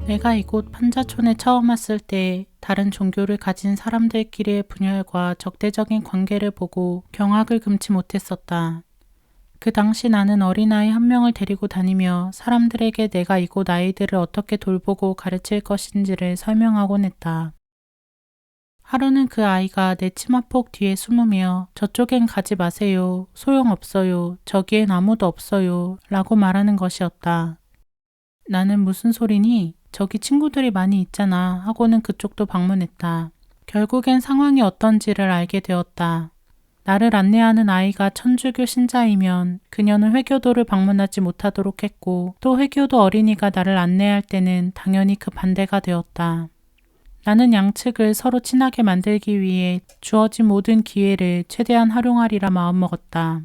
내가 이곳 판자촌에 처음 왔을 때 다른 종교를 가진 사람들끼리의 분열과 적대적인 관계를 보고 경악을 금치 못했었다. 그 당시 나는 어린아이 한 명을 데리고 다니며 사람들에게 내가 이곳 아이들을 어떻게 돌보고 가르칠 것인지를 설명하곤 했다. 하루는 그 아이가 내 치마폭 뒤에 숨으며 저쪽엔 가지 마세요. 소용없어요. 저기엔 아무도 없어요. 라고 말하는 것이었다. 나는 무슨 소리니? 저기 친구들이 많이 있잖아 하고는 그쪽도 방문했다. 결국엔 상황이 어떤지를 알게 되었다. 나를 안내하는 아이가 천주교 신자이면 그녀는 회교도를 방문하지 못하도록 했고 또 회교도 어린이가 나를 안내할 때는 당연히 그 반대가 되었다. 나는 양측을 서로 친하게 만들기 위해 주어진 모든 기회를 최대한 활용하리라 마음먹었다.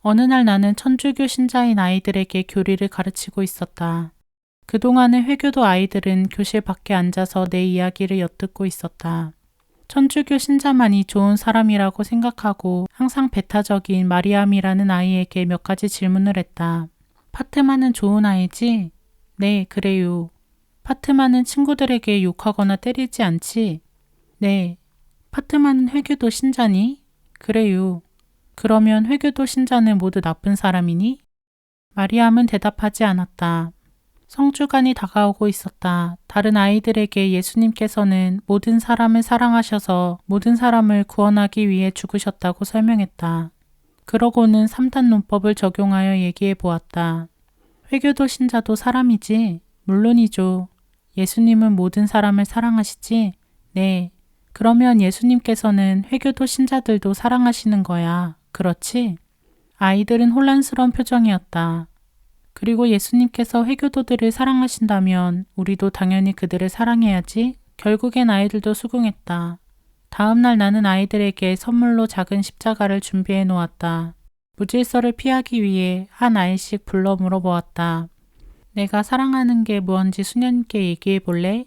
어느 날 나는 천주교 신자인 아이들에게 교리를 가르치고 있었다. 그동안의 회교도 아이들은 교실 밖에 앉아서 내 이야기를 엿듣고 있었다. 천주교 신자만이 좋은 사람이라고 생각하고 항상 배타적인 마리암이라는 아이에게 몇 가지 질문을 했다. 파트마는 좋은 아이지? 네, 그래요. 파트마는 친구들에게 욕하거나 때리지 않지? 네. 파트마는 회교도 신자니? 그래요. 그러면 회교도 신자는 모두 나쁜 사람이니? 마리암은 대답하지 않았다. 성주간이 다가오고 있었다. 다른 아이들에게 예수님께서는 모든 사람을 사랑하셔서 모든 사람을 구원하기 위해 죽으셨다고 설명했다. 그러고는 3단 논법을 적용하여 얘기해 보았다. 회교도 신자도 사람이지? 물론이죠. 예수님은 모든 사람을 사랑하시지? 네. 그러면 예수님께서는 회교도 신자들도 사랑하시는 거야. 그렇지? 아이들은 혼란스러운 표정이었다. 그리고 예수님께서 회교도들을 사랑하신다면 우리도 당연히 그들을 사랑해야지. 결국엔 아이들도 수긍했다. 다음 날 나는 아이들에게 선물로 작은 십자가를 준비해 놓았다. 무질서를 피하기 위해 한 아이씩 불러 물어보았다. 내가 사랑하는 게 무언지 수녀님께 얘기해 볼래?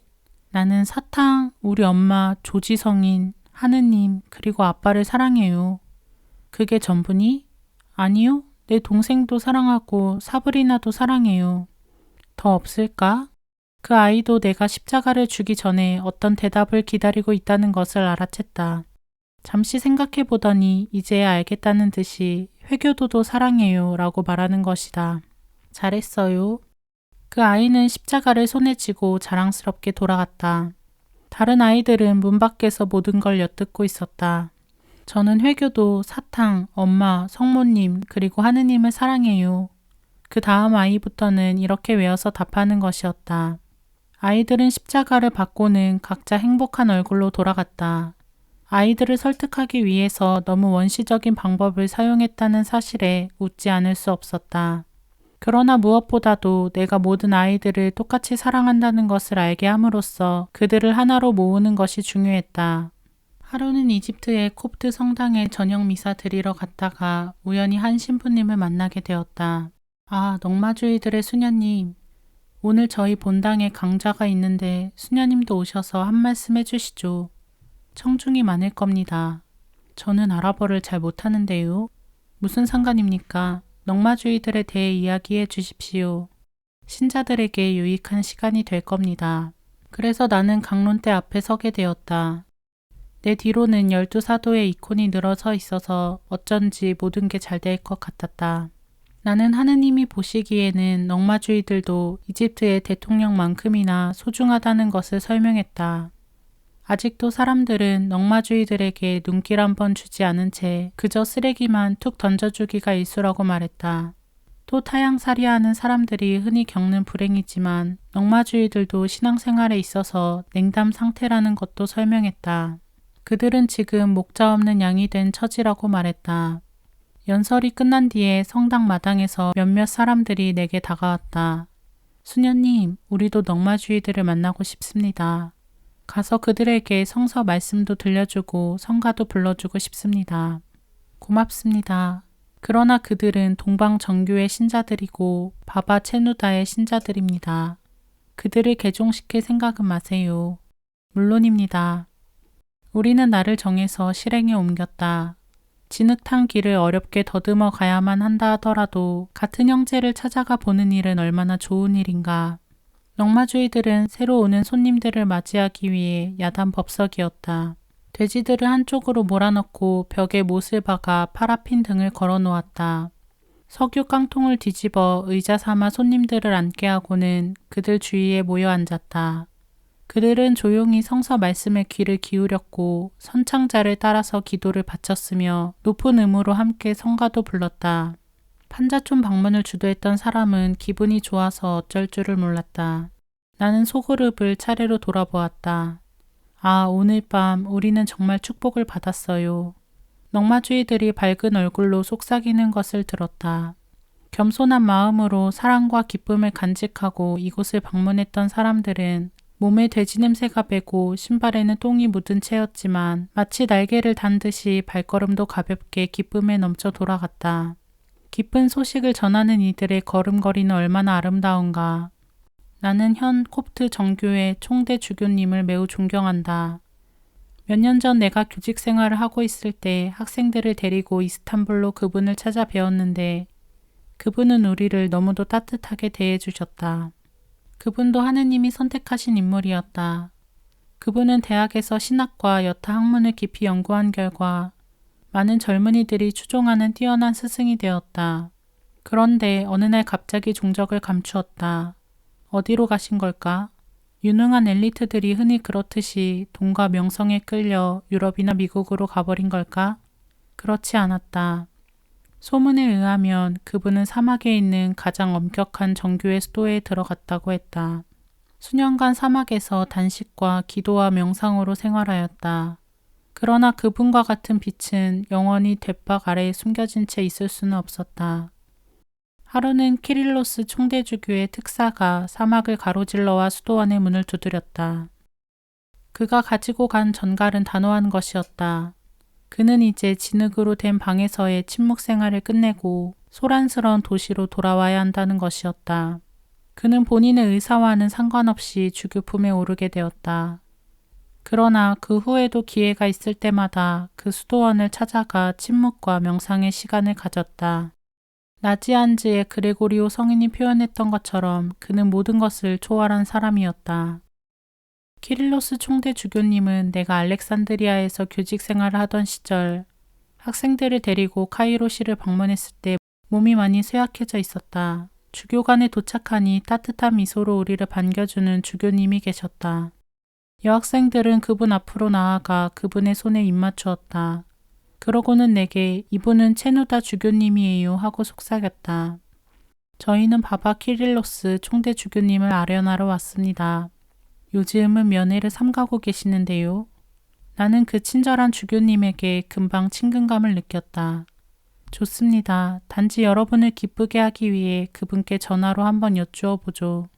나는 사탕, 우리 엄마, 조지성인, 하느님, 그리고 아빠를 사랑해요. 그게 전부니? 아니요. 내 동생도 사랑하고 사브리나도 사랑해요. 더 없을까? 그 아이도 내가 십자가를 주기 전에 어떤 대답을 기다리고 있다는 것을 알아챘다. 잠시 생각해 보더니 이제야 알겠다는 듯이 회교도도 사랑해요 라고 말하는 것이다. 잘했어요. 그 아이는 십자가를 손에 쥐고 자랑스럽게 돌아갔다. 다른 아이들은 문 밖에서 모든 걸 엿듣고 있었다. 저는 회교도, 사탕, 엄마, 성모님, 그리고 하느님을 사랑해요. 그 다음 아이부터는 이렇게 외워서 답하는 것이었다. 아이들은 십자가를 받고는 각자 행복한 얼굴로 돌아갔다. 아이들을 설득하기 위해서 너무 원시적인 방법을 사용했다는 사실에 웃지 않을 수 없었다. 그러나 무엇보다도 내가 모든 아이들을 똑같이 사랑한다는 것을 알게 함으로써 그들을 하나로 모으는 것이 중요했다. 하루는 이집트의 콥트 성당에 저녁 미사 드리러 갔다가 우연히 한 신부님을 만나게 되었다. 아, 넉마주의들의 수녀님. 오늘 저희 본당에 강좌가 있는데 수녀님도 오셔서 한 말씀 해주시죠. 청중이 많을 겁니다. 저는 아랍어를 잘 못하는데요. 무슨 상관입니까? 넉마주의들에 대해 이야기해 주십시오. 신자들에게 유익한 시간이 될 겁니다. 그래서 나는 강론대 앞에 서게 되었다. 내 뒤로는 12사도의 이콘이 늘어서 있어서 어쩐지 모든 게 잘 될 것 같았다. 나는 하느님이 보시기에는 넉마주의들도 이집트의 대통령만큼이나 소중하다는 것을 설명했다. 아직도 사람들은 넉마주의들에게 눈길 한번 주지 않은 채 그저 쓰레기만 툭 던져주기가 일수라고 말했다. 또 타향살이하는 사람들이 흔히 겪는 불행이지만 넉마주의들도 신앙생활에 있어서 냉담 상태라는 것도 설명했다. 그들은 지금 목자 없는 양이 된 처지라고 말했다. 연설이 끝난 뒤에 성당 마당에서 몇몇 사람들이 내게 다가왔다. 수녀님, 우리도 넉마주의들을 만나고 싶습니다. 가서 그들에게 성서 말씀도 들려주고 성가도 불러주고 싶습니다. 고맙습니다. 그러나 그들은 동방 정교의 신자들이고 바바 체누다의 신자들입니다. 그들을 개종시킬 생각은 마세요. 물론입니다. 우리는 나를 정해서 실행에 옮겼다. 진흙탕 길을 어렵게 더듬어 가야만 한다 하더라도 같은 형제를 찾아가 보는 일은 얼마나 좋은 일인가. 넝마주이들은 새로 오는 손님들을 맞이하기 위해 야단법석이었다. 돼지들을 한쪽으로 몰아넣고 벽에 못을 박아 파라핀 등을 걸어 놓았다. 석유 깡통을 뒤집어 의자 삼아 손님들을 앉게 하고는 그들 주위에 모여 앉았다. 그들은 조용히 성서 말씀에 귀를 기울였고 선창자를 따라서 기도를 바쳤으며 높은 음으로 함께 성가도 불렀다. 판자촌 방문을 주도했던 사람은 기분이 좋아서 어쩔 줄을 몰랐다. 나는 소그룹을 차례로 돌아보았다. 아, 오늘 밤 우리는 정말 축복을 받았어요. 넝마주이들이 밝은 얼굴로 속삭이는 것을 들었다. 겸손한 마음으로 사랑과 기쁨을 간직하고 이곳을 방문했던 사람들은 몸에 돼지 냄새가 배고 신발에는 똥이 묻은 채였지만 마치 날개를 단 듯이 발걸음도 가볍게 기쁨에 넘쳐 돌아갔다. 기쁜 소식을 전하는 이들의 걸음걸이는 얼마나 아름다운가. 나는 현 콥트 정교회 총대 주교님을 매우 존경한다. 몇 년 전 내가 교직 생활을 하고 있을 때 학생들을 데리고 이스탄불로 그분을 찾아 배웠는데 그분은 우리를 너무도 따뜻하게 대해주셨다. 그분도 하느님이 선택하신 인물이었다. 그분은 대학에서 신학과 여타 학문을 깊이 연구한 결과 많은 젊은이들이 추종하는 뛰어난 스승이 되었다. 그런데 어느 날 갑자기 종적을 감추었다. 어디로 가신 걸까? 유능한 엘리트들이 흔히 그렇듯이 돈과 명성에 끌려 유럽이나 미국으로 가버린 걸까? 그렇지 않았다. 소문에 의하면 그분은 사막에 있는 가장 엄격한 정교회 수도에 들어갔다고 했다. 수년간 사막에서 단식과 기도와 명상으로 생활하였다. 그러나 그분과 같은 빛은 영원히 돛박 아래에 숨겨진 채 있을 수는 없었다. 하루는 키릴로스 총대주교의 특사가 사막을 가로질러와 수도원의 문을 두드렸다. 그가 가지고 간 전갈은 단호한 것이었다. 그는 이제 진흙으로 된 방에서의 침묵 생활을 끝내고 소란스러운 도시로 돌아와야 한다는 것이었다. 그는 본인의 의사와는 상관없이 주교품에 오르게 되었다. 그러나 그 후에도 기회가 있을 때마다 그 수도원을 찾아가 침묵과 명상의 시간을 가졌다. 나지안즈의 그레고리오 성인이 표현했던 것처럼 그는 모든 것을 초월한 사람이었다. 키릴로스 총대 주교님은 내가 알렉산드리아에서 교직 생활을 하던 시절 학생들을 데리고 카이로시를 방문했을 때 몸이 많이 쇠약해져 있었다. 주교관에 도착하니 따뜻한 미소로 우리를 반겨주는 주교님이 계셨다. 여학생들은 그분 앞으로 나아가 그분의 손에 입맞추었다. 그러고는 내게 이분은 체누다 주교님이에요 하고 속삭였다. 저희는 바바 키릴로스 총대 주교님을 아련하러 왔습니다. 요즘은 면회를 삼가고 계시는데요. 나는 그 친절한 주교님에게 금방 친근감을 느꼈다. 좋습니다. 단지 여러분을 기쁘게 하기 위해 그분께 전화로 한번 여쭈어 보죠.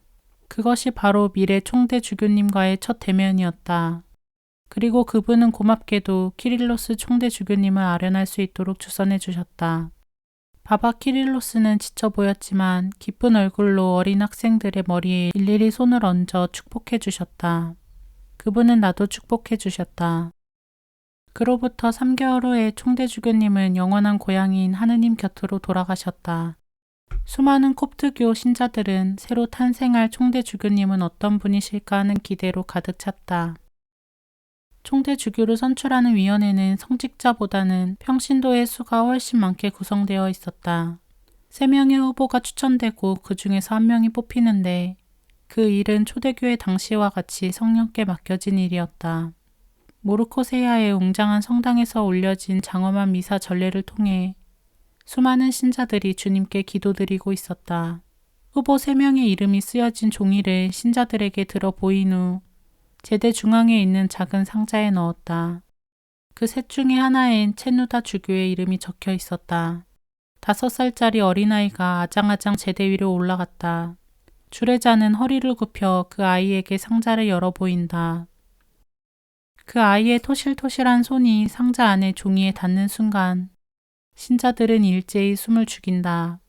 그것이 바로 미래 총대 주교님과의 첫 대면이었다. 그리고 그분은 고맙게도 키릴로스 총대 주교님을 아련할 수 있도록 주선해 주셨다. 바바 키릴로스는 지쳐 보였지만 기쁜 얼굴로 어린 학생들의 머리에 일일이 손을 얹어 축복해 주셨다. 그분은 나도 축복해 주셨다. 그로부터 3개월 후에 총대 주교님은 영원한 고향인 하느님 곁으로 돌아가셨다. 수많은 콥트교 신자들은 새로 탄생할 총대 주교님은 어떤 분이실까 하는 기대로 가득 찼다. 총대 주교를 선출하는 위원회는 성직자보다는 평신도의 수가 훨씬 많게 구성되어 있었다. 3명의 후보가 추천되고 그 중에서 1명이 뽑히는데 그 일은 초대교회 당시와 같이 성령께 맡겨진 일이었다. 모르코세아의 웅장한 성당에서 올려진 장엄한 미사 전례를 통해 수많은 신자들이 주님께 기도드리고 있었다. 후보 3명의 이름이 쓰여진 종이를 신자들에게 들어 보인 후 제대 중앙에 있는 작은 상자에 넣었다. 그 셋 중에 하나엔 체누다 주교의 이름이 적혀 있었다. 5살짜리 어린아이가 아장아장 제대 위로 올라갔다. 주례자는 허리를 굽혀 그 아이에게 상자를 열어 보인다. 그 아이의 토실토실한 손이 상자 안에 종이에 닿는 순간 신자들은 일제히 숨을 죽인다.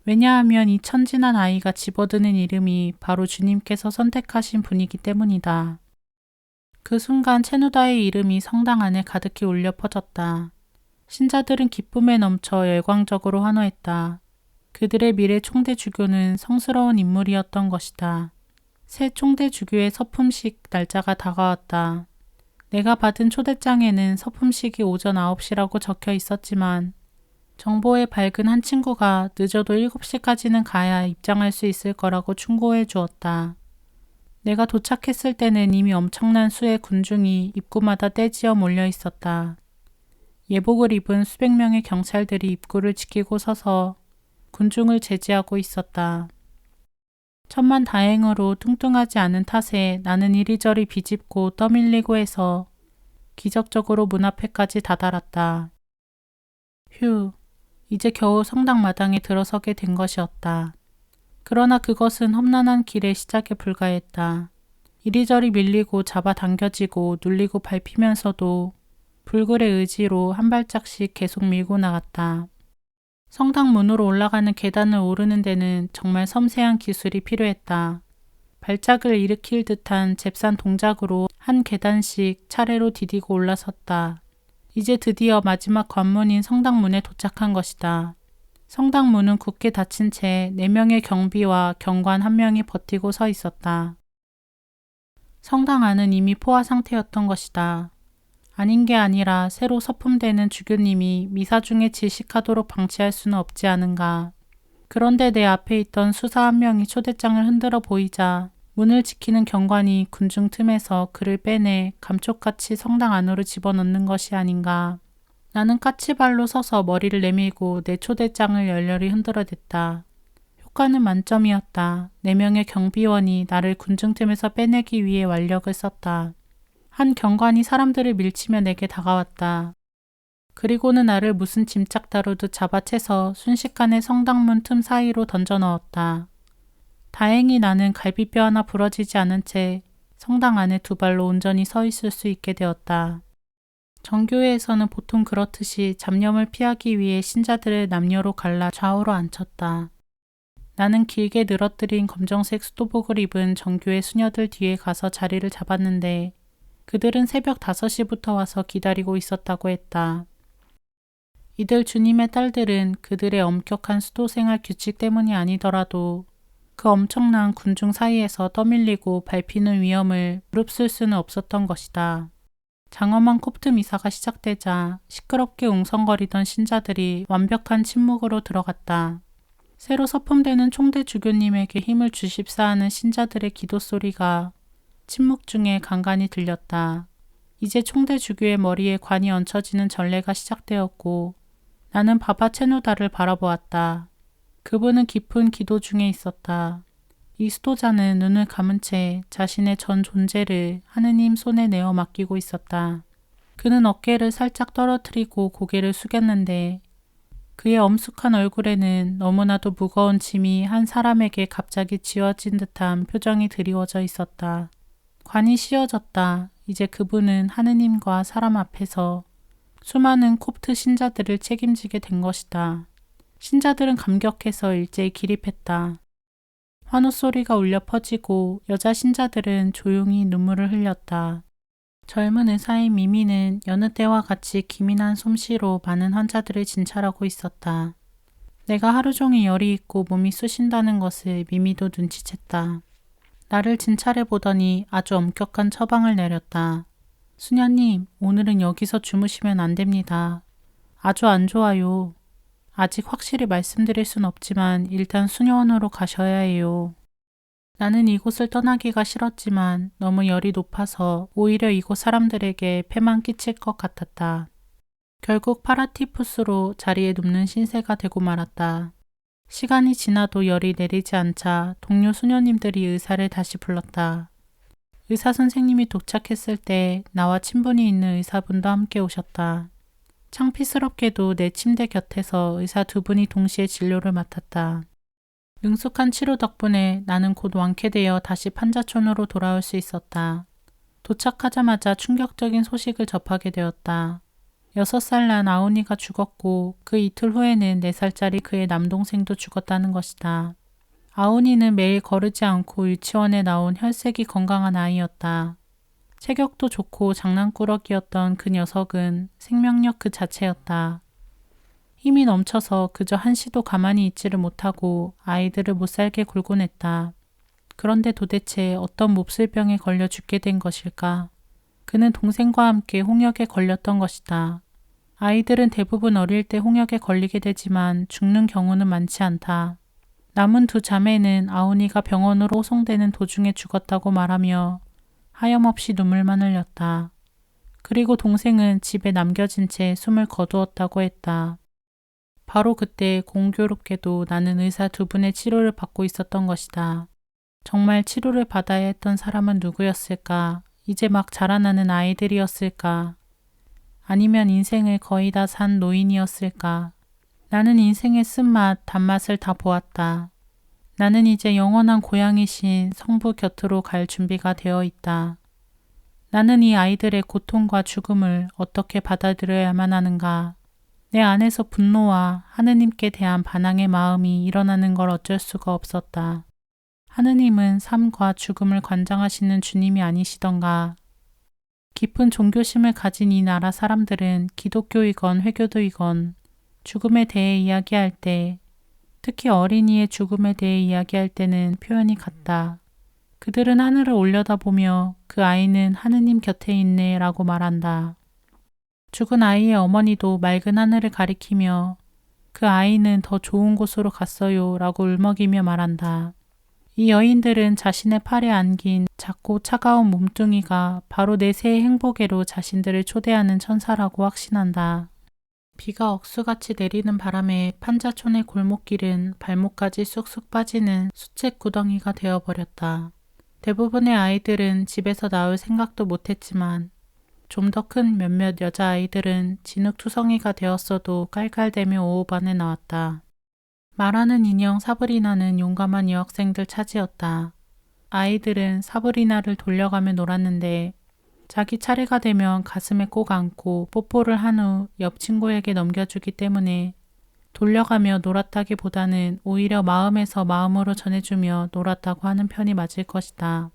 왜냐하면 이 천진한 아이가 집어드는 이름이 바로 주님께서 선택하신 분이기 때문이다. 그 순간 체누다의 이름이 성당 안에 가득히 울려 퍼졌다. 신자들은 기쁨에 넘쳐 열광적으로 환호했다. 그들의 미래 총대 주교는 성스러운 인물이었던 것이다. 새 총대 주교의 서품식 날짜가 다가왔다. 내가 받은 초대장에는 서품식이 오전 9시라고 적혀 있었지만 정보에 밝은 한 친구가 늦어도 7시까지는 가야 입장할 수 있을 거라고 충고해 주었다. 내가 도착했을 때는 이미 엄청난 수의 군중이 입구마다 떼지어 몰려 있었다. 예복을 입은 수백 명의 경찰들이 입구를 지키고 서서 군중을 제지하고 있었다. 천만다행으로 뚱뚱하지 않은 탓에 나는 이리저리 비집고 떠밀리고 해서 기적적으로 문 앞에까지 다다랐다. 휴, 이제 겨우 성당 마당에 들어서게 된 것이었다. 그러나 그것은 험난한 길의 시작에 불과했다. 이리저리 밀리고 잡아당겨지고 눌리고 밟히면서도 불굴의 의지로 한 발짝씩 계속 밀고 나갔다. 성당 문으로 올라가는 계단을 오르는 데는 정말 섬세한 기술이 필요했다. 발작을 일으킬 듯한 잽싼 동작으로 한 계단씩 차례로 디디고 올라섰다. 이제 드디어 마지막 관문인 성당문에 도착한 것이다. 성당문은 굳게 닫힌 채 4명의 경비와 경관 1명이 버티고 서 있었다. 성당 안은 이미 포화 상태였던 것이다. 아닌 게 아니라 새로 서품되는 주교님이 미사 중에 질식하도록 방치할 수는 없지 않은가. 그런데 내 앞에 있던 수사 1명이 초대장을 흔들어 보이자 문을 지키는 경관이 군중 틈에서 그를 빼내 감쪽같이 성당 안으로 집어넣는 것이 아닌가. 나는 까치발로 서서 머리를 내밀고 내 초대장을 열렬히 흔들어댔다. 효과는 만점이었다. 4명의 경비원이 나를 군중 틈에서 빼내기 위해 완력을 썼다. 한 경관이 사람들을 밀치며 내게 다가왔다. 그리고는 나를 무슨 짐짝 다루듯 잡아채서 순식간에 성당문 틈 사이로 던져 넣었다. 다행히 나는 갈비뼈 하나 부러지지 않은 채 성당 안에 2발로 온전히 서 있을 수 있게 되었다. 정교회에서는 보통 그렇듯이 잡념을 피하기 위해 신자들을 남녀로 갈라 좌우로 앉혔다. 나는 길게 늘어뜨린 검정색 수도복을 입은 정교회 수녀들 뒤에 가서 자리를 잡았는데 그들은 새벽 5시부터 와서 기다리고 있었다고 했다. 이들 주님의 딸들은 그들의 엄격한 수도생활 규칙 때문이 아니더라도 그 엄청난 군중 사이에서 떠밀리고 밟히는 위험을 무릅쓸 수는 없었던 것이다. 장엄한 콥트 미사가 시작되자 시끄럽게 웅성거리던 신자들이 완벽한 침묵으로 들어갔다. 새로 서품되는 총대 주교님에게 힘을 주십사 하는 신자들의 기도 소리가 침묵 중에 간간히 들렸다. 이제 총대 주교의 머리에 관이 얹혀지는 전례가 시작되었고 나는 바바 체누다를 바라보았다. 그분은 깊은 기도 중에 있었다. 이 수도자는 눈을 감은 채 자신의 전 존재를 하느님 손에 내어 맡기고 있었다. 그는 어깨를 살짝 떨어뜨리고 고개를 숙였는데 그의 엄숙한 얼굴에는 너무나도 무거운 짐이 한 사람에게 갑자기 지워진 듯한 표정이 드리워져 있었다. 관이 씌어졌다. 이제 그분은 하느님과 사람 앞에서 수많은 콥트 신자들을 책임지게 된 것이다. 신자들은 감격해서 일제히 기립했다. 환호 소리가 울려 퍼지고 여자 신자들은 조용히 눈물을 흘렸다. 젊은 의사인 미미는 여느 때와 같이 기민한 솜씨로 많은 환자들을 진찰하고 있었다. 내가 하루 종일 열이 있고 몸이 쑤신다는 것을 미미도 눈치챘다. 나를 진찰해 보더니 아주 엄격한 처방을 내렸다. 수녀님, 오늘은 여기서 주무시면 안 됩니다. 아주 안 좋아요. 아직 확실히 말씀드릴 순 없지만 일단 수녀원으로 가셔야 해요. 나는 이곳을 떠나기가 싫었지만 너무 열이 높아서 오히려 이곳 사람들에게 폐만 끼칠 것 같았다. 결국 파라티푸스로 자리에 눕는 신세가 되고 말았다. 시간이 지나도 열이 내리지 않자 동료 수녀님들이 의사를 다시 불렀다. 의사 선생님이 도착했을 때 나와 친분이 있는 의사분도 함께 오셨다. 창피스럽게도 내 침대 곁에서 의사 2분이 동시에 진료를 맡았다. 능숙한 치료 덕분에 나는 곧 완쾌되어 다시 판자촌으로 돌아올 수 있었다. 도착하자마자 충격적인 소식을 접하게 되었다. 6살 난 아우니가 죽었고 그 이틀 후에는 4살짜리 그의 남동생도 죽었다는 것이다. 아우니는 매일 거르지 않고 유치원에 나온 혈색이 건강한 아이였다. 체격도 좋고 장난꾸러기였던 그 녀석은 생명력 그 자체였다. 힘이 넘쳐서 그저 한시도 가만히 있지를 못하고 아이들을 못살게 굴곤 했다. 그런데 도대체 어떤 몹쓸 병에 걸려 죽게 된 것일까? 그는 동생과 함께 홍역에 걸렸던 것이다. 아이들은 대부분 어릴 때 홍역에 걸리게 되지만 죽는 경우는 많지 않다. 남은 두 자매는 아우니가 병원으로 호송되는 도중에 죽었다고 말하며 하염없이 눈물만 흘렸다. 그리고 동생은 집에 남겨진 채 숨을 거두었다고 했다. 바로 그때 공교롭게도 나는 의사 두 분의 치료를 받고 있었던 것이다. 정말 치료를 받아야 했던 사람은 누구였을까? 이제 막 자라나는 아이들이었을까? 아니면 인생을 거의 다 산 노인이었을까? 나는 인생의 쓴맛, 단맛을 다 보았다. 나는 이제 영원한 고향이신 성부 곁으로 갈 준비가 되어 있다. 나는 이 아이들의 고통과 죽음을 어떻게 받아들여야만 하는가? 내 안에서 분노와 하느님께 대한 반항의 마음이 일어나는 걸 어쩔 수가 없었다. 하느님은 삶과 죽음을 관장하시는 주님이 아니시던가. 깊은 종교심을 가진 이 나라 사람들은 기독교이건 회교도이건 죽음에 대해 이야기할 때, 특히 어린이의 죽음에 대해 이야기할 때는 표현이 같다. 그들은 하늘을 올려다보며 그 아이는 하느님 곁에 있네 라고 말한다. 죽은 아이의 어머니도 맑은 하늘을 가리키며 그 아이는 더 좋은 곳으로 갔어요 라고 울먹이며 말한다. 이 여인들은 자신의 팔에 안긴 작고 차가운 몸뚱이가 바로 내세의 행복에로 자신들을 초대하는 천사라고 확신한다. 비가 억수같이 내리는 바람에 판자촌의 골목길은 발목까지 쑥쑥 빠지는 수채 구덩이가 되어버렸다. 대부분의 아이들은 집에서 나올 생각도 못했지만 좀 더 큰 몇몇 여자아이들은 진흙투성이가 되었어도 깔깔대며 오후반에 나왔다. 말하는 인형 사브리나는 용감한 여학생들 차지였다. 아이들은 사브리나를 돌려가며 놀았는데 자기 차례가 되면 가슴에 꼭 안고 뽀뽀를 한 후 옆 친구에게 넘겨주기 때문에 돌려가며 놀았다기보다는 오히려 마음에서 마음으로 전해주며 놀았다고 하는 편이 맞을 것이다.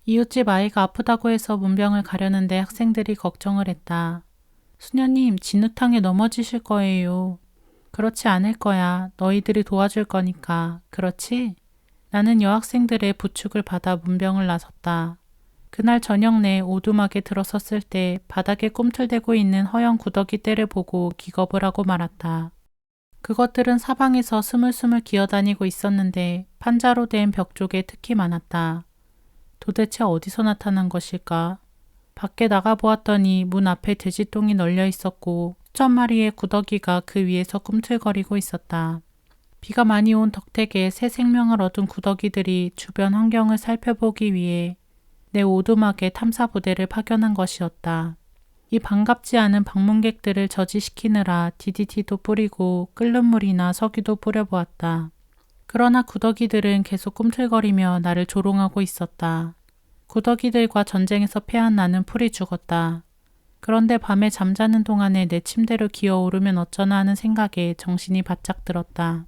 이웃집 아이가 아프다고 해서 문병을 가려는데 학생들이 걱정을 했다. 수녀님, 진흙탕에 넘어지실 거예요. 그렇지 않을 거야. 너희들이 도와줄 거니까. 그렇지? 나는 여학생들의 부축을 받아 문병을 나섰다. 그날 저녁 내 오두막에 들어섰을 때 바닥에 꿈틀대고 있는 허연 구더기떼를 보고 기겁을 하고 말았다. 그것들은 사방에서 스물스물 기어다니고 있었는데 판자로 된 벽 쪽에 특히 많았다. 도대체 어디서 나타난 것일까? 밖에 나가보았더니 문 앞에 돼지똥이 널려 있었고 수천 마리의 구더기가 그 위에서 꿈틀거리고 있었다. 비가 많이 온 덕택에 새 생명을 얻은 구더기들이 주변 환경을 살펴보기 위해 내 오두막에 탐사부대를 파견한 것이었다. 이 반갑지 않은 방문객들을 저지시키느라 DDT도 뿌리고 끓는 물이나 석유도 뿌려보았다. 그러나 구더기들은 계속 꿈틀거리며 나를 조롱하고 있었다. 구더기들과 전쟁에서 패한 나는 풀이 죽었다. 그런데 밤에 잠자는 동안에 내 침대로 기어오르면 어쩌나 하는 생각에 정신이 바짝 들었다.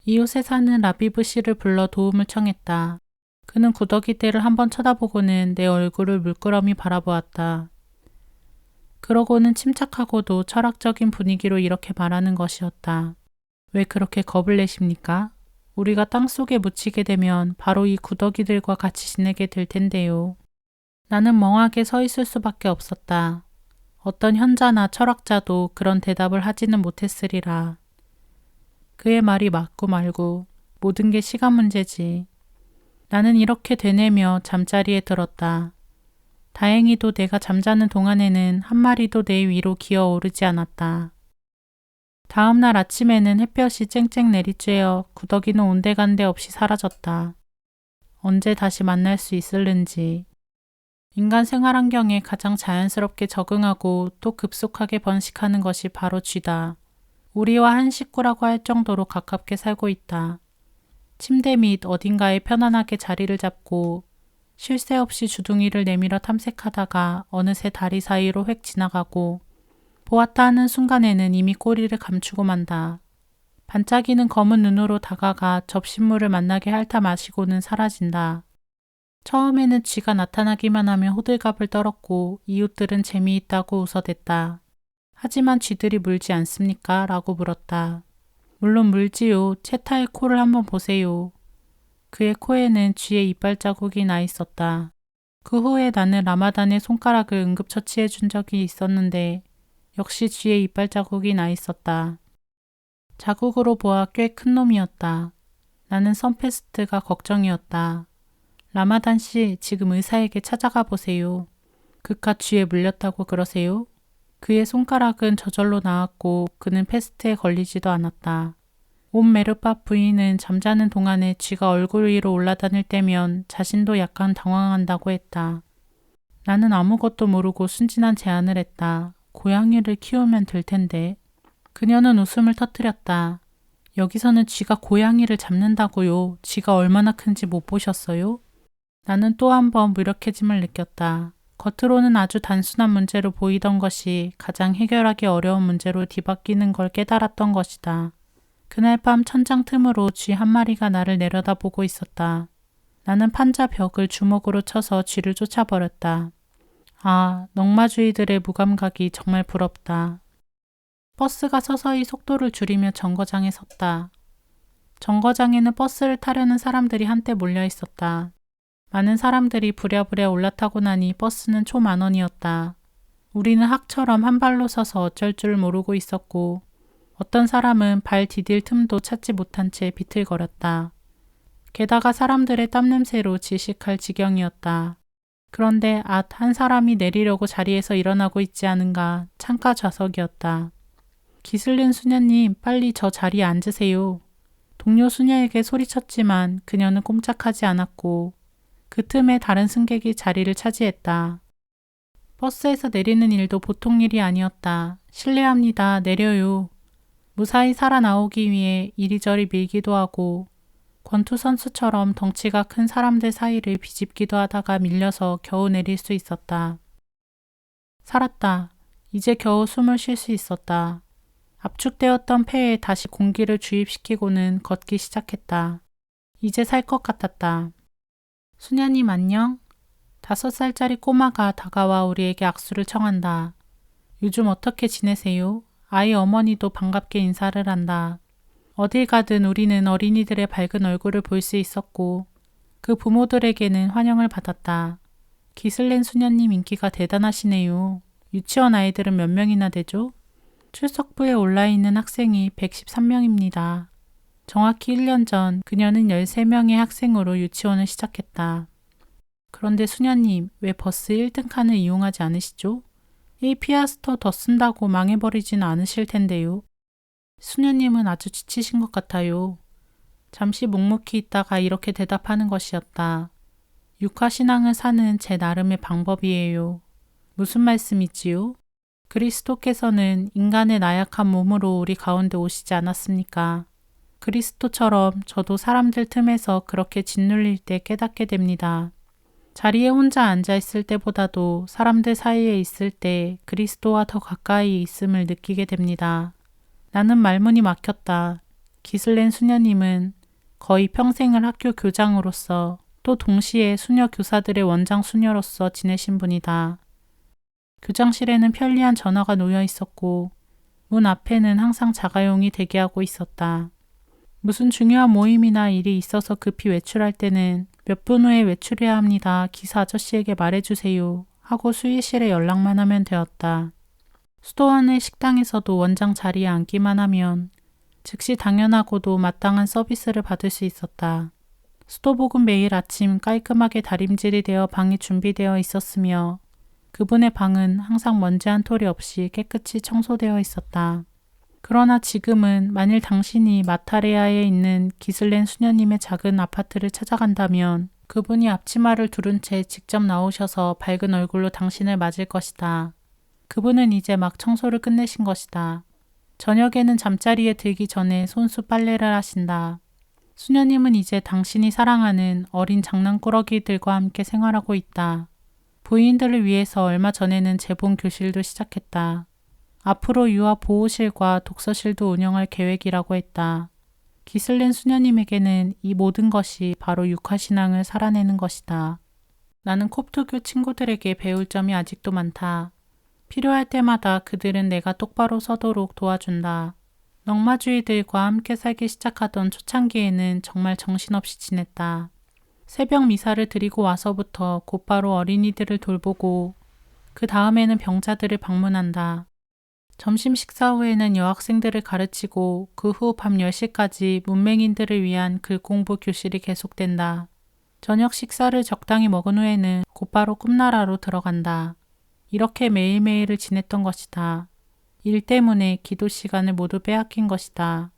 이웃에 사는 라비브 씨를 불러 도움을 청했다. 그는 구더기떼를 한번 쳐다보고는 내 얼굴을 물끄러미 바라보았다. 그러고는 침착하고도 철학적인 분위기로 이렇게 말하는 것이었다. 왜 그렇게 겁을 내십니까? 우리가 땅속에 묻히게 되면 바로 이 구더기들과 같이 지내게 될 텐데요. 나는 멍하게 서 있을 수밖에 없었다. 어떤 현자나 철학자도 그런 대답을 하지는 못했으리라. 그의 말이 맞고 말고 모든 게 시간 문제지. 나는 이렇게 되뇌며 잠자리에 들었다. 다행히도 내가 잠자는 동안에는 한 마리도 내 위로 기어오르지 않았다. 다음 날 아침에는 햇볕이 쨍쨍 내리쬐어 구더기는 온데간데 없이 사라졌다. 언제 다시 만날 수 있을는지. 인간 생활 환경에 가장 자연스럽게 적응하고 또 급속하게 번식하는 것이 바로 쥐다. 우리와 한 식구라고 할 정도로 가깝게 살고 있다. 침대 및 어딘가에 편안하게 자리를 잡고 쉴 새 없이 주둥이를 내밀어 탐색하다가 어느새 다리 사이로 획 지나가고 보았다 하는 순간에는 이미 꼬리를 감추고 만다. 반짝이는 검은 눈으로 다가가 접신물을 만나게 핥아 마시고는 사라진다. 처음에는 쥐가 나타나기만 하면 호들갑을 떨었고 이웃들은 재미있다고 웃어댔다. 하지만 쥐들이 물지 않습니까? 라고 물었다. 물론 물지요. 채타의 코를 한번 보세요. 그의 코에는 쥐의 이빨 자국이 나 있었다. 그 후에 나는 라마단의 손가락을 응급처치해 준 적이 있었는데 역시 쥐의 이빨 자국이 나 있었다. 자국으로 보아 꽤 큰 놈이었다. 나는 선페스트가 걱정이었다. 라마단 씨, 지금 의사에게 찾아가 보세요. 그깟 쥐에 물렸다고 그러세요? 그의 손가락은 저절로 나았고 그는 패스트에 걸리지도 않았다. 온 메르밥 부인은 잠자는 동안에 쥐가 얼굴 위로 올라다닐 때면 자신도 약간 당황한다고 했다. 나는 아무것도 모르고 순진한 제안을 했다. 고양이를 키우면 될 텐데. 그녀는 웃음을 터뜨렸다. 여기서는 쥐가 고양이를 잡는다고요. 쥐가 얼마나 큰지 못 보셨어요? 나는 또 한 번 무력해짐을 느꼈다. 겉으로는 아주 단순한 문제로 보이던 것이 가장 해결하기 어려운 문제로 뒤바뀌는 걸 깨달았던 것이다. 그날 밤 천장 틈으로 쥐 한 마리가 나를 내려다보고 있었다. 나는 판자 벽을 주먹으로 쳐서 쥐를 쫓아버렸다. 아, 넝마주의들의 무감각이 정말 부럽다. 버스가 서서히 속도를 줄이며 정거장에 섰다. 정거장에는 버스를 타려는 사람들이 한때 몰려 있었다. 많은 사람들이 부랴부랴 올라타고 나니 버스는 초만원이었다. 우리는 학처럼 한 발로 서서 어쩔 줄 모르고 있었고 어떤 사람은 발 디딜 틈도 찾지 못한 채 비틀거렸다. 게다가 사람들의 땀냄새로 질식할 지경이었다. 그런데 한 사람이 내리려고 자리에서 일어나고 있지 않은가. 창가 좌석이었다. 기슬린 수녀님, 빨리 저 자리에 앉으세요. 동료 수녀에게 소리쳤지만 그녀는 꼼짝하지 않았고 그 틈에 다른 승객이 자리를 차지했다. 버스에서 내리는 일도 보통 일이 아니었다. 실례합니다. 내려요. 무사히 살아나오기 위해 이리저리 밀기도 하고 권투 선수처럼 덩치가 큰 사람들 사이를 비집기도 하다가 밀려서 겨우 내릴 수 있었다. 살았다. 이제 겨우 숨을 쉴 수 있었다. 압축되었던 폐에 다시 공기를 주입시키고는 걷기 시작했다. 이제 살 것 같았다. 수녀님 안녕? 5살짜리 꼬마가 다가와 우리에게 악수를 청한다. 요즘 어떻게 지내세요? 아이 어머니도 반갑게 인사를 한다. 어딜 가든 우리는 어린이들의 밝은 얼굴을 볼 수 있었고 그 부모들에게는 환영을 받았다. 기슬렌 수녀님 인기가 대단하시네요. 유치원 아이들은 몇 명이나 되죠? 출석부에 올라있는 학생이 113명입니다. 정확히 1년 전 그녀는 13명의 학생으로 유치원을 시작했다. 그런데 수녀님, 왜 버스 1등 칸을 이용하지 않으시죠? 1피아스터 더 쓴다고 망해버리진 않으실 텐데요. 수녀님은 아주 지치신 것 같아요. 잠시 묵묵히 있다가 이렇게 대답하는 것이었다. 육화신앙을 사는 제 나름의 방법이에요. 무슨 말씀이지요? 그리스도께서는 인간의 나약한 몸으로 우리 가운데 오시지 않았습니까? 그리스도처럼 저도 사람들 틈에서 그렇게 짓눌릴 때 깨닫게 됩니다. 자리에 혼자 앉아 있을 때보다도 사람들 사이에 있을 때 그리스도와 더 가까이 있음을 느끼게 됩니다. 나는 말문이 막혔다. 기슬렌 수녀님은 거의 평생을 학교 교장으로서 또 동시에 수녀 교사들의 원장 수녀로서 지내신 분이다. 교장실에는 편리한 전화가 놓여 있었고 문 앞에는 항상 자가용이 대기하고 있었다. 무슨 중요한 모임이나 일이 있어서 급히 외출할 때는 몇 분 후에 외출해야 합니다. 기사 아저씨에게 말해주세요. 하고 수의실에 연락만 하면 되었다. 수도원의 식당에서도 원장 자리에 앉기만 하면 즉시 당연하고도 마땅한 서비스를 받을 수 있었다. 수도복은 매일 아침 깔끔하게 다림질이 되어 방에 준비되어 있었으며 그분의 방은 항상 먼지 한 톨이 없이 깨끗이 청소되어 있었다. 그러나 지금은 만일 당신이 마타레아에 있는 기슬렌 수녀님의 작은 아파트를 찾아간다면 그분이 앞치마를 두른 채 직접 나오셔서 밝은 얼굴로 당신을 맞을 것이다. 그분은 이제 막 청소를 끝내신 것이다. 저녁에는 잠자리에 들기 전에 손수 빨래를 하신다. 수녀님은 이제 당신이 사랑하는 어린 장난꾸러기들과 함께 생활하고 있다. 부인들을 위해서 얼마 전에는 재본 교실도 시작했다. 앞으로 유아 보호실과 독서실도 운영할 계획이라고 했다. 기슬렌 수녀님에게는 이 모든 것이 바로 육화신앙을 살아내는 것이다. 나는 콥트교 친구들에게 배울 점이 아직도 많다. 필요할 때마다 그들은 내가 똑바로 서도록 도와준다. 넝마주의들과 함께 살기 시작하던 초창기에는 정말 정신없이 지냈다. 새벽 미사를 드리고 와서부터 곧바로 어린이들을 돌보고 그 다음에는 병자들을 방문한다. 점심 식사 후에는 여학생들을 가르치고 그 후 밤 10시까지 문맹인들을 위한 글공부 교실이 계속된다. 저녁 식사를 적당히 먹은 후에는 곧바로 꿈나라로 들어간다. 이렇게 매일매일을 지냈던 것이다. 일 때문에 기도 시간을 모두 빼앗긴 것이다.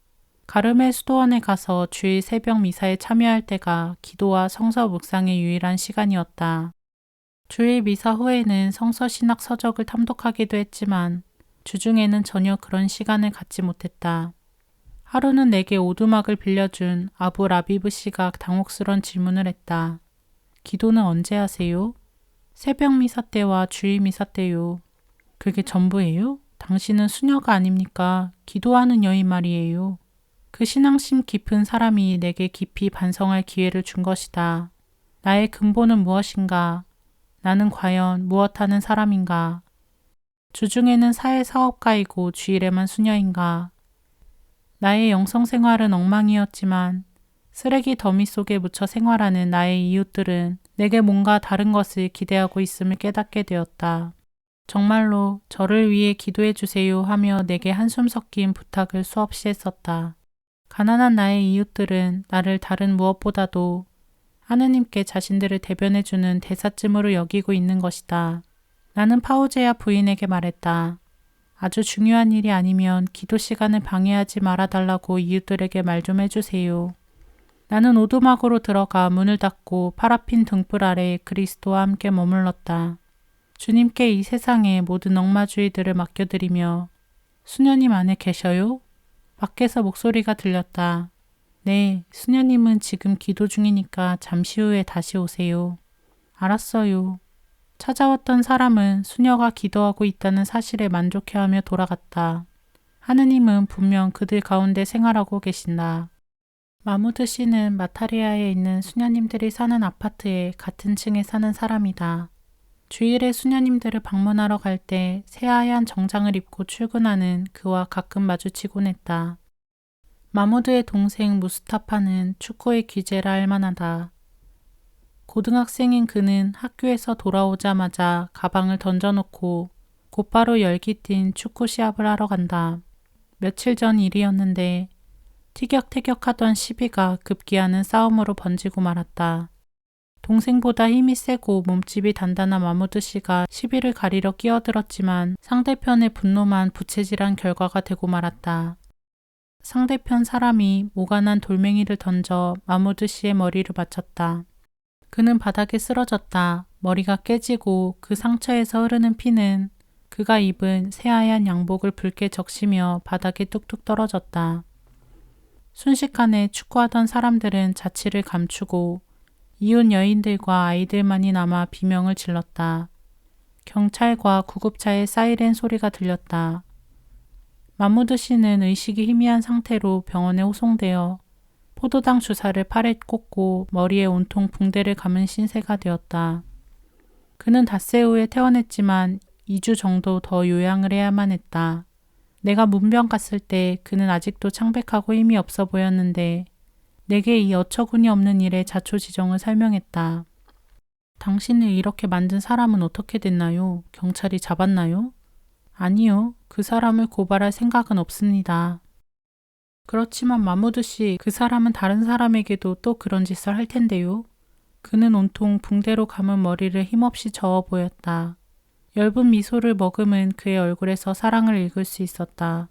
가르멜 수도원에 가서 주일 새벽 미사에 참여할 때가 기도와 성서 묵상의 유일한 시간이었다. 주일 미사 후에는 성서 신학 서적을 탐독하기도 했지만 주중에는 전혀 그런 시간을 갖지 못했다. 하루는 내게 오두막을 빌려준 아부 라비브 씨가 당혹스런 질문을 했다. 기도는 언제 하세요? 새벽 미사 때와 주일 미사 때요. 그게 전부예요? 당신은 수녀가 아닙니까? 기도하는 여인 말이에요. 그 신앙심 깊은 사람이 내게 깊이 반성할 기회를 준 것이다. 나의 근본은 무엇인가? 나는 과연 무엇하는 사람인가? 주중에는 사회사업가이고 주일에만 수녀인가? 나의 영성생활은 엉망이었지만 쓰레기 더미 속에 묻혀 생활하는 나의 이웃들은 내게 뭔가 다른 것을 기대하고 있음을 깨닫게 되었다. 정말로 저를 위해 기도해 주세요 하며 내게 한숨 섞인 부탁을 수없이 했었다. 가난한 나의 이웃들은 나를 다른 무엇보다도 하느님께 자신들을 대변해 주는 대사쯤으로 여기고 있는 것이다. 나는 파우제야 부인에게 말했다. 아주 중요한 일이 아니면 기도 시간을 방해하지 말아달라고 이웃들에게 말 좀 해주세요. 나는 오두막으로 들어가 문을 닫고 파라핀 등불 아래 그리스도와 함께 머물렀다. 주님께 이 세상의 모든 엉마주의들을 맡겨드리며 수녀님 안에 계셔요? 밖에서 목소리가 들렸다. 네, 수녀님은 지금 기도 중이니까 잠시 후에 다시 오세요. 알았어요. 찾아왔던 사람은 수녀가 기도하고 있다는 사실에 만족해하며 돌아갔다. 하느님은 분명 그들 가운데 생활하고 계신다. 마무드 씨는 마타리아에 있는 수녀님들이 사는 아파트에 같은 층에 사는 사람이다. 주일에 수녀님들을 방문하러 갈 때 새하얀 정장을 입고 출근하는 그와 가끔 마주치곤 했다. 마무드의 동생 무스타파는 축구의 귀재라 할 만하다. 고등학생인 그는 학교에서 돌아오자마자 가방을 던져놓고 곧바로 열기 띈 축구 시합을 하러 간다. 며칠 전 일이었는데 티격태격하던 시비가 급기야는 싸움으로 번지고 말았다. 동생보다 힘이 세고 몸집이 단단한 마무드 씨가 시비를 가리려 끼어들었지만 상대편의 분노만 부채질한 결과가 되고 말았다. 상대편 사람이 모가난 돌멩이를 던져 마무드 씨의 머리를 맞췄다. 그는 바닥에 쓰러졌다. 머리가 깨지고 그 상처에서 흐르는 피는 그가 입은 새하얀 양복을 붉게 적시며 바닥에 뚝뚝 떨어졌다. 순식간에 축구하던 사람들은 자취를 감추고 이웃 여인들과 아이들만이 남아 비명을 질렀다. 경찰과 구급차의 사이렌 소리가 들렸다. 마무드 씨는 의식이 희미한 상태로 병원에 호송되어 포도당 주사를 팔에 꽂고 머리에 온통 붕대를 감은 신세가 되었다. 그는 닷새 후에 퇴원했지만 2주 정도 더 요양을 해야만 했다. 내가 문병 갔을 때 그는 아직도 창백하고 힘이 없어 보였는데 내게 이 어처구니 없는 일의 자초지종을 설명했다. 당신을 이렇게 만든 사람은 어떻게 됐나요? 경찰이 잡았나요? 아니요. 그 사람을 고발할 생각은 없습니다. 그렇지만 마무드 씨, 그 사람은 다른 사람에게도 또 그런 짓을 할 텐데요. 그는 온통 붕대로 감은 머리를 힘없이 저어 보였다. 엷은 미소를 머금은 그의 얼굴에서 사랑을 읽을 수 있었다.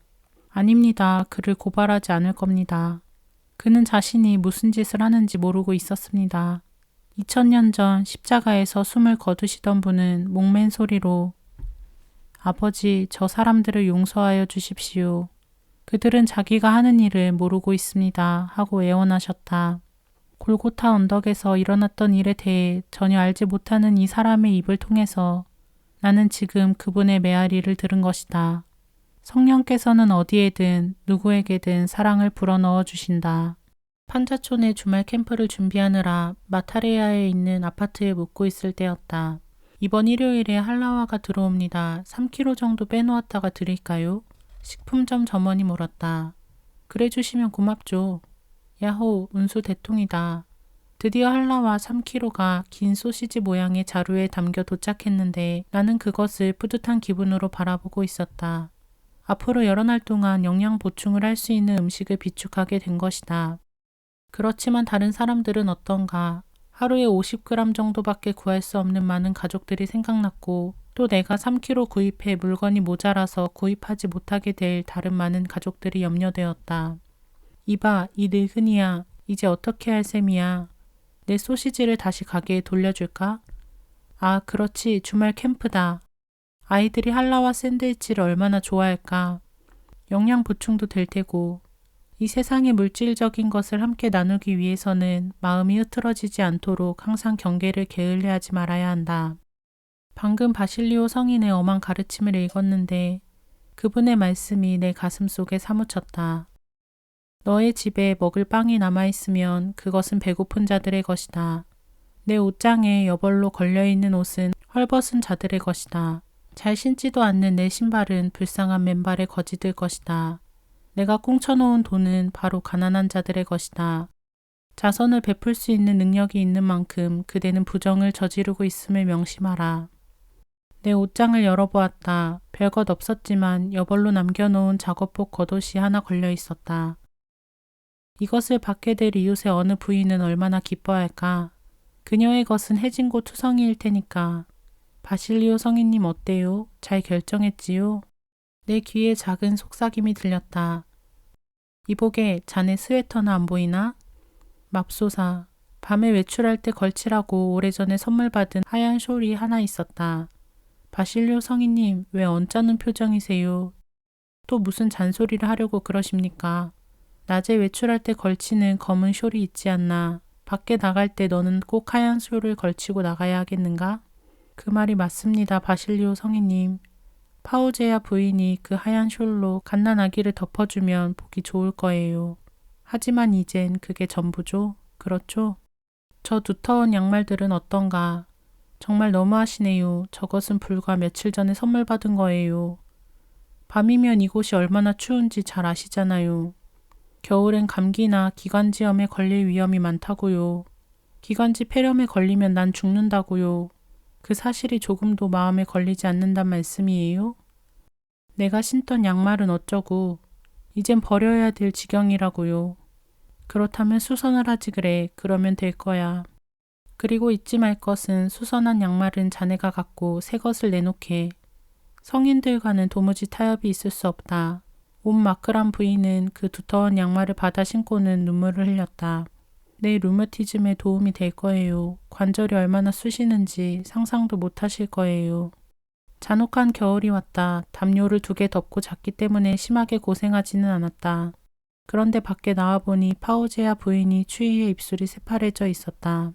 아닙니다. 그를 고발하지 않을 겁니다. 그는 자신이 무슨 짓을 하는지 모르고 있었습니다. 2000년 전 십자가에서 숨을 거두시던 분은 목맨 소리로 아버지, 저 사람들을 용서하여 주십시오. 그들은 자기가 하는 일을 모르고 있습니다. 하고 애원하셨다. 골고타 언덕에서 일어났던 일에 대해 전혀 알지 못하는 이 사람의 입을 통해서 나는 지금 그분의 메아리를 들은 것이다. 성령께서는 어디에든 누구에게든 사랑을 불어넣어 주신다. 판자촌의 주말 캠프를 준비하느라 마타레아에 있는 아파트에 묵고 있을 때였다. 이번 일요일에 할라와가 들어옵니다. 3kg 정도 빼놓았다가 드릴까요? 식품점 점원이 물었다. 그래 주시면 고맙죠. 야호, 운수 대통이다. 드디어 한라와 3kg가 긴 소시지 모양의 자루에 담겨 도착했는데 나는 그것을 뿌듯한 기분으로 바라보고 있었다. 앞으로 여러 날 동안 영양 보충을 할 수 있는 음식을 비축하게 된 것이다. 그렇지만 다른 사람들은 어떤가? 하루에 50g 정도밖에 구할 수 없는 많은 가족들이 생각났고 또 내가 3kg 구입해 물건이 모자라서 구입하지 못하게 될 다른 많은 가족들이 염려되었다. 이봐, 이 늙은이야. 이제 어떻게 할 셈이야. 내 소시지를 다시 가게에 돌려줄까? 아, 그렇지. 주말 캠프다. 아이들이 한라와 샌드위치를 얼마나 좋아할까. 영양 보충도 될 테고. 이 세상의 물질적인 것을 함께 나누기 위해서는 마음이 흐트러지지 않도록 항상 경계를 게을리하지 말아야 한다. 방금 바실리오 성인의 엄한 가르침을 읽었는데 그분의 말씀이 내 가슴 속에 사무쳤다. 너의 집에 먹을 빵이 남아있으면 그것은 배고픈 자들의 것이다. 내 옷장에 여벌로 걸려있는 옷은 헐벗은 자들의 것이다. 잘 신지도 않는 내 신발은 불쌍한 맨발의 거지들 것이다. 내가 꽁쳐놓은 돈은 바로 가난한 자들의 것이다. 자선을 베풀 수 있는 능력이 있는 만큼 그대는 부정을 저지르고 있음을 명심하라. 내 옷장을 열어보았다. 별것 없었지만 여벌로 남겨놓은 작업복 겉옷이 하나 걸려 있었다. 이것을 받게 될 이웃의 어느 부인은 얼마나 기뻐할까. 그녀의 것은 해진고 투성이일 테니까. 바실리오 성인님 어때요? 잘 결정했지요? 내 귀에 작은 속삭임이 들렸다. 이보게, 자네 스웨터는 안 보이나? 맙소사, 밤에 외출할 때 걸치라고 오래전에 선물 받은 하얀 숄이 하나 있었다. 바실리오 성인님, 왜 언짢은 표정이세요? 또 무슨 잔소리를 하려고 그러십니까? 낮에 외출할 때 걸치는 검은 숄이 있지 않나. 밖에 나갈 때 너는 꼭 하얀 숄을 걸치고 나가야 하겠는가? 그 말이 맞습니다, 바실리오 성인님. 파우제야 부인이 그 하얀 숄로 갓난아기를 덮어주면 보기 좋을 거예요. 하지만 이젠 그게 전부죠? 그렇죠? 저 두터운 양말들은 어떤가? 정말 너무하시네요. 저것은 불과 며칠 전에 선물 받은 거예요. 밤이면 이곳이 얼마나 추운지 잘 아시잖아요. 겨울엔 감기나 기관지염에 걸릴 위험이 많다고요. 기관지 폐렴에 걸리면 난 죽는다고요. 그 사실이 조금도 마음에 걸리지 않는단 말씀이에요? 내가 신던 양말은 어쩌고. 이젠 버려야 될 지경이라고요. 그렇다면 수선을 하지 그래. 그러면 될 거야. 그리고 잊지 말 것은 수선한 양말은 자네가 갖고 새 것을 내놓게. 성인들과는 도무지 타협이 있을 수 없다. 온 마크란 부인은 그 두터운 양말을 받아 신고는 눈물을 흘렸다. 내 루머티즘에 도움이 될 거예요. 관절이 얼마나 쑤시는지 상상도 못 하실 거예요. 잔혹한 겨울이 왔다. 담요를 2개 덮고 잤기 때문에 심하게 고생하지는 않았다. 그런데 밖에 나와보니 파우제야 부인이 추위에 입술이 새파래져 있었다.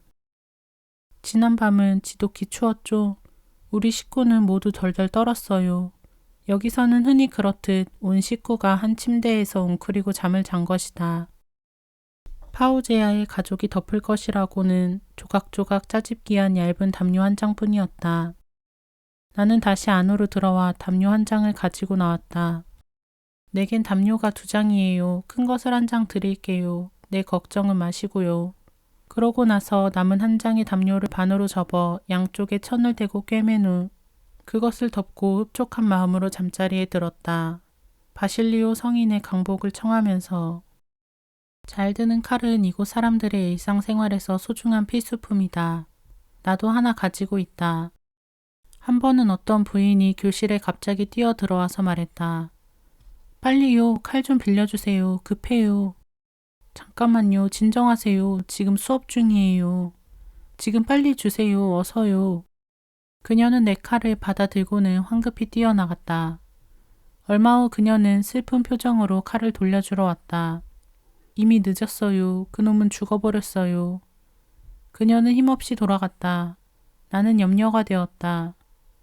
지난 밤은 지독히 추웠죠. 우리 식구는 모두 덜덜 떨었어요. 여기서는 흔히 그렇듯 온 식구가 한 침대에서 웅크리고 잠을 잔 것이다. 파우제야의 가족이 덮을 것이라고는 조각조각 짜집기한 얇은 담요 한 장뿐이었다. 나는 다시 안으로 들어와 담요 한 장을 가지고 나왔다. 내겐 담요가 2장이에요. 큰 것을 한 장 드릴게요. 내 걱정은 마시고요. 그러고 나서 남은 한 장의 담요를 반으로 접어 양쪽에 천을 대고 꿰맨 후 그것을 덮고 흡족한 마음으로 잠자리에 들었다. 바실리오 성인의 강복을 청하면서 잘 드는 칼은 이곳 사람들의 일상생활에서 소중한 필수품이다. 나도 하나 가지고 있다. 한 번은 어떤 부인이 교실에 갑자기 뛰어들어와서 말했다. 빨리요, 칼 좀 빌려주세요. 급해요. 잠깐만요, 진정하세요. 지금 수업 중이에요. 지금 빨리 주세요. 어서요. 그녀는 내 칼을 받아 들고는 황급히 뛰어나갔다. 얼마 후 그녀는 슬픈 표정으로 칼을 돌려주러 왔다. 이미 늦었어요. 그놈은 죽어버렸어요. 그녀는 힘없이 돌아갔다. 나는 염려가 되었다.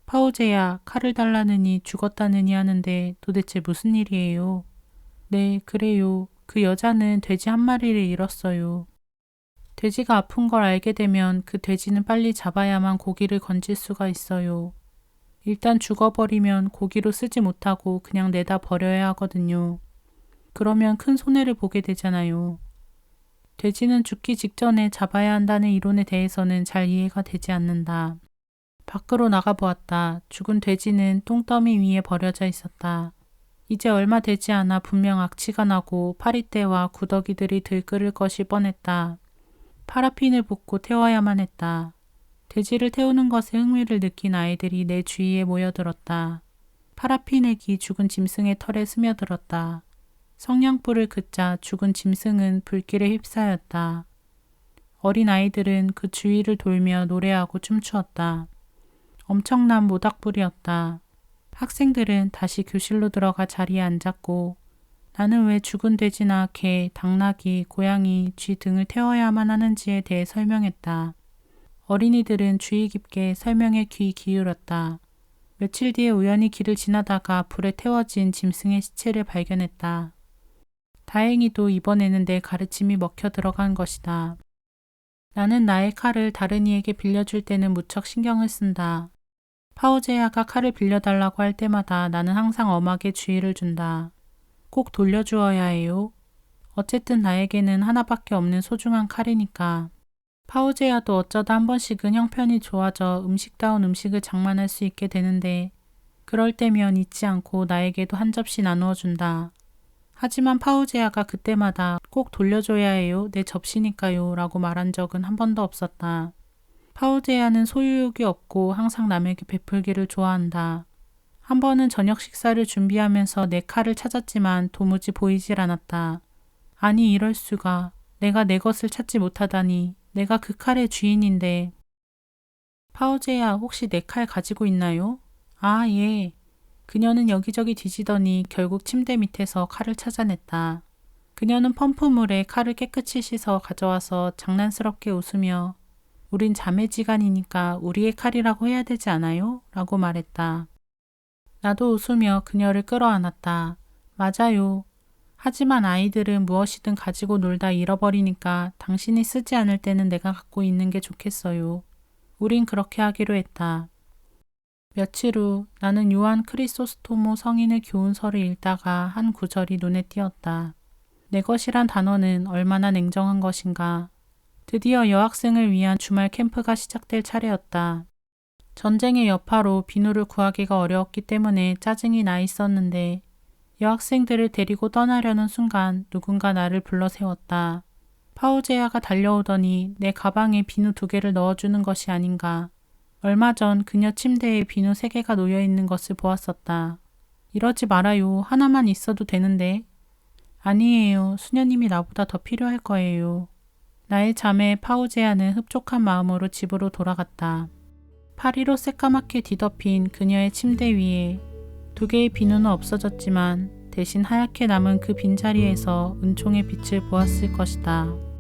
파우제야, 칼을 달라느니 죽었다느니 하는데 도대체 무슨 일이에요? 네, 그래요. 그 여자는 돼지 한 마리를 잃었어요. 돼지가 아픈 걸 알게 되면 그 돼지는 빨리 잡아야만 고기를 건질 수가 있어요. 일단 죽어버리면 고기로 쓰지 못하고 그냥 내다 버려야 하거든요. 그러면 큰 손해를 보게 되잖아요. 돼지는 죽기 직전에 잡아야 한다는 이론에 대해서는 잘 이해가 되지 않는다. 밖으로 나가보았다. 죽은 돼지는 똥더미 위에 버려져 있었다. 이제 얼마 되지 않아 분명 악취가 나고 파리떼와 구더기들이 들끓을 것이 뻔했다. 파라핀을 붓고 태워야만 했다. 돼지를 태우는 것에 흥미를 느낀 아이들이 내 주위에 모여들었다. 파라핀액이 죽은 짐승의 털에 스며들었다. 성냥불을 긋자 죽은 짐승은 불길에 휩싸였다. 어린 아이들은 그 주위를 돌며 노래하고 춤추었다. 엄청난 모닥불이었다. 학생들은 다시 교실로 들어가 자리에 앉았고 나는 왜 죽은 돼지나 개, 당나귀, 고양이, 쥐 등을 태워야만 하는지에 대해 설명했다. 어린이들은 주의 깊게 설명에 귀 기울였다. 며칠 뒤에 우연히 길을 지나다가 불에 태워진 짐승의 시체를 발견했다. 다행히도 이번에는 내 가르침이 먹혀 들어간 것이다. 나는 나의 칼을 다른 이에게 빌려줄 때는 무척 신경을 쓴다. 파우제야가 칼을 빌려달라고 할 때마다 나는 항상 엄하게 주의를 준다. 꼭 돌려주어야 해요. 어쨌든 나에게는 하나밖에 없는 소중한 칼이니까. 파우제야도 어쩌다 한 번씩은 형편이 좋아져 음식다운 음식을 장만할 수 있게 되는데 그럴 때면 잊지 않고 나에게도 한 접시 나누어 준다. 하지만 파우제야가 그때마다 꼭 돌려줘야 해요. 내 접시니까요. 라고 말한 적은 한 번도 없었다. 파우제야는 소유욕이 없고 항상 남에게 베풀기를 좋아한다. 한 번은 저녁 식사를 준비하면서 내 칼을 찾았지만 도무지 보이질 않았다. 아니 이럴 수가. 내가 내 것을 찾지 못하다니. 내가 그 칼의 주인인데. 파우제야 혹시 내 칼 가지고 있나요? 아 예. 그녀는 여기저기 뒤지더니 결국 침대 밑에서 칼을 찾아냈다. 그녀는 펌프물에 칼을 깨끗이 씻어 가져와서 장난스럽게 웃으며 우린 자매지간이니까 우리의 칼이라고 해야 되지 않아요? 라고 말했다. 나도 웃으며 그녀를 끌어안았다. 맞아요. 하지만 아이들은 무엇이든 가지고 놀다 잃어버리니까 당신이 쓰지 않을 때는 내가 갖고 있는 게 좋겠어요. 우린 그렇게 하기로 했다. 며칠 후 나는 요한 크리소스토모 성인의 교훈서를 읽다가 한 구절이 눈에 띄었다. 내 것이란 단어는 얼마나 냉정한 것인가. 드디어 여학생을 위한 주말 캠프가 시작될 차례였다. 전쟁의 여파로 비누를 구하기가 어려웠기 때문에 짜증이 나 있었는데 여학생들을 데리고 떠나려는 순간 누군가 나를 불러 세웠다. 파우제야가 달려오더니 내 가방에 비누 2개를 넣어주는 것이 아닌가. 얼마 전 그녀 침대에 비누 3개가 놓여있는 것을 보았었다. 이러지 말아요. 하나만 있어도 되는데. 아니에요. 수녀님이 나보다 더 필요할 거예요. 나의 자매 파우제야는 흡족한 마음으로 집으로 돌아갔다. 파리로 새까맣게 뒤덮인 그녀의 침대 위에 2개의 비누는 없어졌지만 대신 하얗게 남은 그 빈자리에서 은총의 빛을 보았을 것이다.